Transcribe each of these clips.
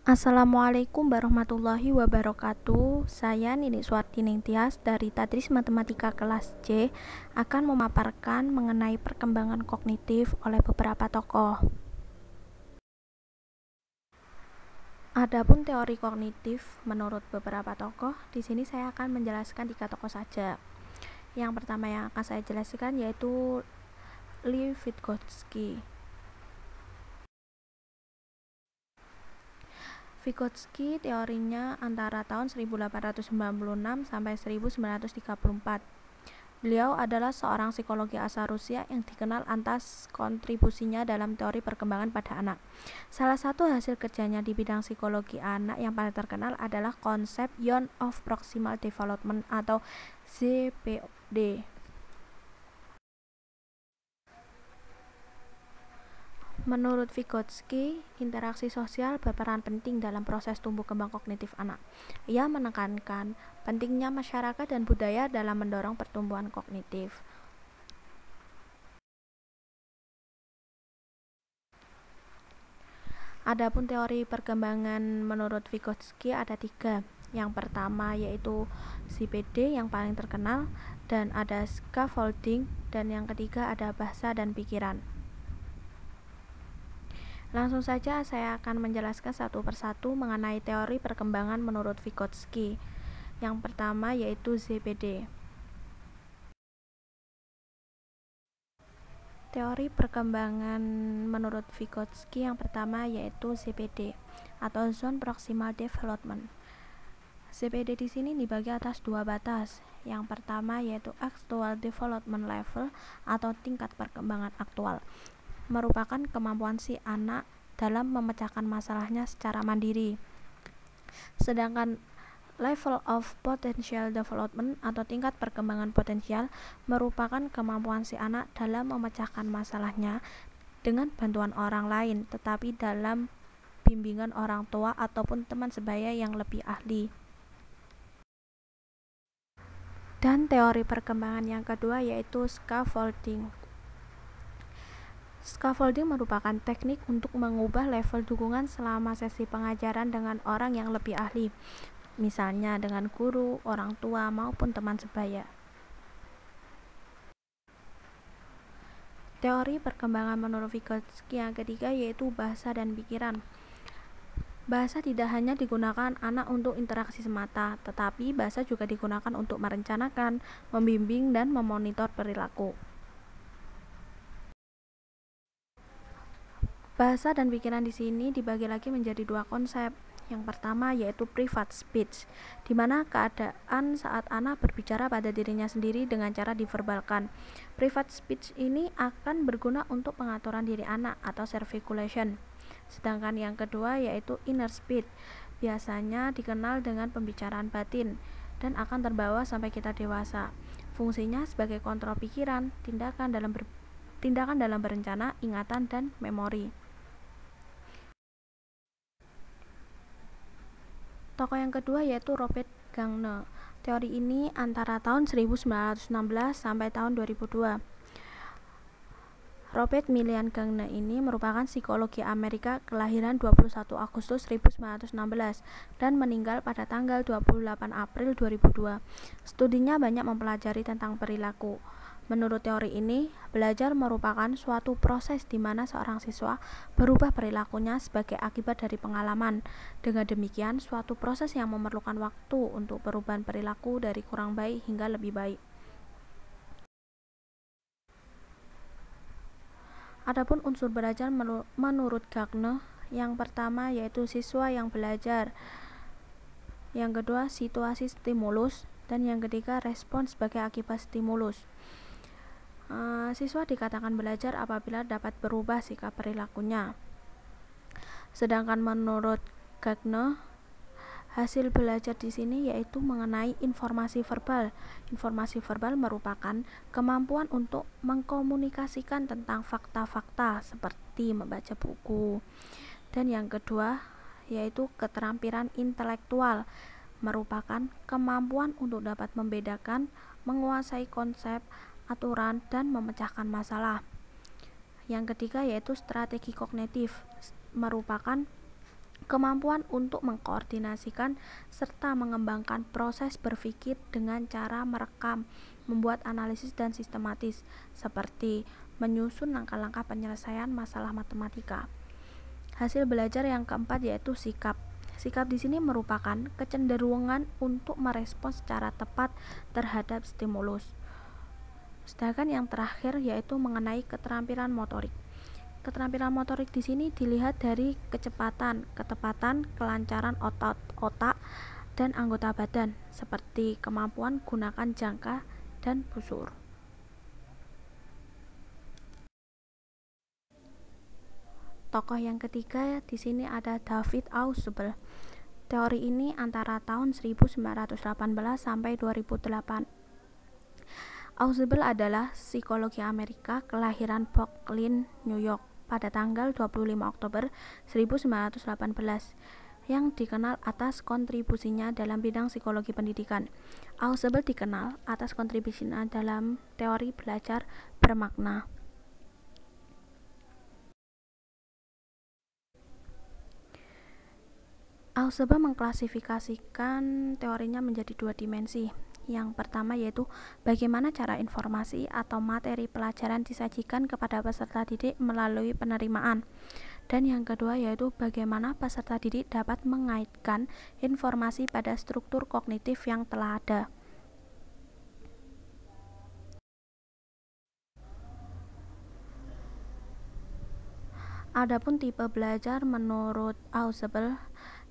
Assalamualaikum warahmatullahi wabarakatuh. Saya Nini Suartining Tias dari Tadris Matematika kelas C akan memaparkan mengenai perkembangan kognitif oleh beberapa tokoh. Adapun teori kognitif menurut beberapa tokoh, di sini saya akan menjelaskan 3 tokoh saja. Yang pertama yang akan saya jelaskan yaitu Lev Vygotsky. Vygotsky teorinya antara tahun 1896 sampai 1934. Beliau adalah seorang psikologi asal Rusia yang dikenal atas kontribusinya dalam teori perkembangan pada anak. Salah satu hasil kerjanya di bidang psikologi anak yang paling terkenal adalah konsep Zone of Proximal Development atau ZPD. Menurut Vygotsky, interaksi sosial berperan penting dalam proses tumbuh kembang kognitif anak. Ia menekankan pentingnya masyarakat dan budaya dalam mendorong pertumbuhan kognitif. Adapun teori perkembangan menurut Vygotsky ada 3. Yang pertama yaitu ZPD yang paling terkenal, dan ada scaffolding, dan yang ketiga ada bahasa dan pikiran. Langsung saja saya akan menjelaskan satu persatu mengenai teori perkembangan menurut Vygotsky. Yang pertama yaitu ZPD. Teori perkembangan menurut Vygotsky yang pertama yaitu ZPD atau Zone Proximal Development. ZPD di sini dibagi atas 2 batas. Yang pertama yaitu Actual Development Level atau tingkat perkembangan aktual, merupakan kemampuan si anak dalam memecahkan masalahnya secara mandiri. Sedangkan Level of Potential Development atau tingkat perkembangan potensial merupakan kemampuan si anak dalam memecahkan masalahnya dengan bantuan orang lain, tetapi dalam bimbingan orang tua ataupun teman sebaya yang lebih ahli. Dan teori perkembangan yang kedua yaitu scaffolding. Scaffolding merupakan teknik untuk mengubah level dukungan selama sesi pengajaran dengan orang yang lebih ahli, misalnya dengan guru, orang tua, maupun teman sebaya. Teori perkembangan menurut Vygotsky yang ketiga yaitu bahasa dan pikiran. Bahasa tidak hanya digunakan anak untuk interaksi semata, tetapi bahasa juga digunakan untuk merencanakan, membimbing, dan memonitor perilaku. Bahasa dan pikiran di sini dibagi lagi menjadi 2 konsep. Yang pertama yaitu private speech, di mana keadaan saat anak berbicara pada dirinya sendiri dengan cara diverbalkan. Private speech ini akan berguna untuk pengaturan diri anak atau self-regulation. Sedangkan yang kedua yaitu inner speech, biasanya dikenal dengan pembicaraan batin dan akan terbawa sampai kita dewasa. Fungsinya sebagai kontrol pikiran, tindakan dalam berencana, ingatan, dan memori. Tokoh yang kedua yaitu Robert Gagné. Teori ini antara tahun 1916 sampai tahun 2002. Robert Millian Gagné ini merupakan psikologi Amerika kelahiran 21 Agustus 1916 dan meninggal pada tanggal 28 April 2002. Studinya banyak mempelajari tentang perilaku. Menurut teori ini, belajar merupakan suatu proses di mana seorang siswa berubah perilakunya sebagai akibat dari pengalaman. Dengan demikian, suatu proses yang memerlukan waktu untuk perubahan perilaku dari kurang baik hingga lebih baik. Adapun unsur belajar menurut Gagné, yang pertama yaitu siswa yang belajar, yang kedua situasi stimulus, dan yang ketiga respons sebagai akibat stimulus. Siswa dikatakan belajar apabila dapat berubah sikap perilakunya. Sedangkan menurut Gagné, hasil belajar di sini yaitu mengenai informasi verbal. Informasi verbal merupakan kemampuan untuk mengkomunikasikan tentang fakta-fakta seperti membaca buku. Dan yang kedua yaitu keterampilan intelektual, merupakan kemampuan untuk dapat membedakan, menguasai konsep, aturan, dan memecahkan masalah. Yang ketiga yaitu strategi kognitif, merupakan Kemampuan untuk mengkoordinasikan serta mengembangkan proses berpikir dengan cara merekam, membuat analisis dan sistematis, seperti menyusun langkah-langkah penyelesaian masalah matematika. Hasil belajar yang keempat yaitu sikap. Sikap di sini merupakan kecenderungan untuk merespons secara tepat terhadap stimulus. Sedangkan yang terakhir yaitu mengenai keterampilan motorik. Keterampilan motorik di sini dilihat dari kecepatan, ketepatan, kelancaran otak dan anggota badan, seperti kemampuan gunakan jangka dan busur. Tokoh yang ketiga di sini ada David Ausubel. Teori ini antara tahun 1918 sampai 2008. Ausubel adalah psikologi Amerika kelahiran Brooklyn, New York pada tanggal 25 Oktober 1918 yang dikenal atas kontribusinya dalam bidang psikologi pendidikan. Ausubel dikenal atas kontribusinya dalam teori belajar bermakna. Ausubel mengklasifikasikan teorinya menjadi dua dimensi. Yang pertama yaitu bagaimana cara informasi atau materi pelajaran disajikan kepada peserta didik melalui penerimaan. Dan yang kedua yaitu bagaimana peserta didik dapat mengaitkan informasi pada struktur kognitif yang telah ada. Adapun tipe belajar menurut Ausubel,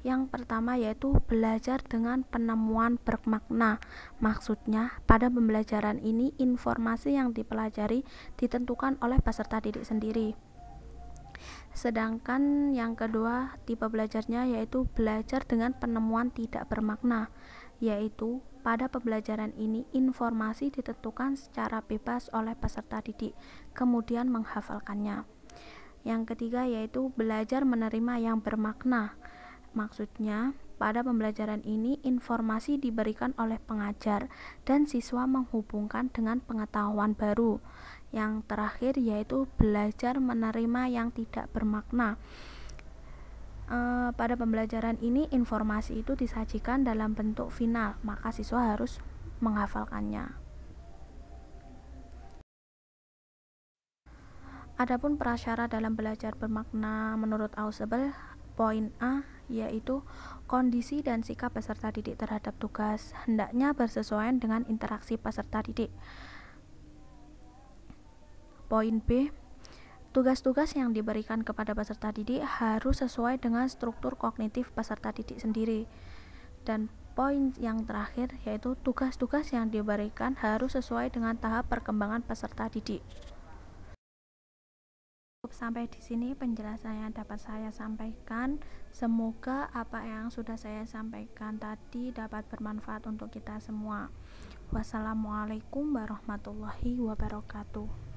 yang pertama yaitu belajar dengan penemuan bermakna. Maksudnya, pada pembelajaran ini informasi yang dipelajari ditentukan oleh peserta didik sendiri. Sedangkan yang kedua tipe belajarnya yaitu belajar dengan penemuan tidak bermakna, yaitu pada pembelajaran ini informasi ditentukan secara bebas oleh peserta didik, kemudian menghafalkannya. Yang ketiga yaitu belajar menerima yang bermakna. Maksudnya, pada pembelajaran ini informasi diberikan oleh pengajar dan siswa menghubungkan dengan pengetahuan baru. Yang terakhir yaitu belajar menerima yang tidak bermakna. Pada pembelajaran ini informasi itu disajikan dalam bentuk final, maka siswa harus menghafalkannya. Adapun prasyarat dalam belajar bermakna menurut Ausubel, poin A yaitu kondisi dan sikap peserta didik terhadap tugas hendaknya bersesuaian dengan interaksi peserta didik. Poin B, tugas-tugas yang diberikan kepada peserta didik harus sesuai dengan struktur kognitif peserta didik sendiri. Dan poin yang terakhir yaitu tugas-tugas yang diberikan harus sesuai dengan tahap perkembangan peserta didik. Sampai di sini penjelasan yang dapat saya sampaikan. Semoga apa yang sudah saya sampaikan tadi dapat bermanfaat untuk kita semua. Wassalamualaikum warahmatullahi wabarakatuh.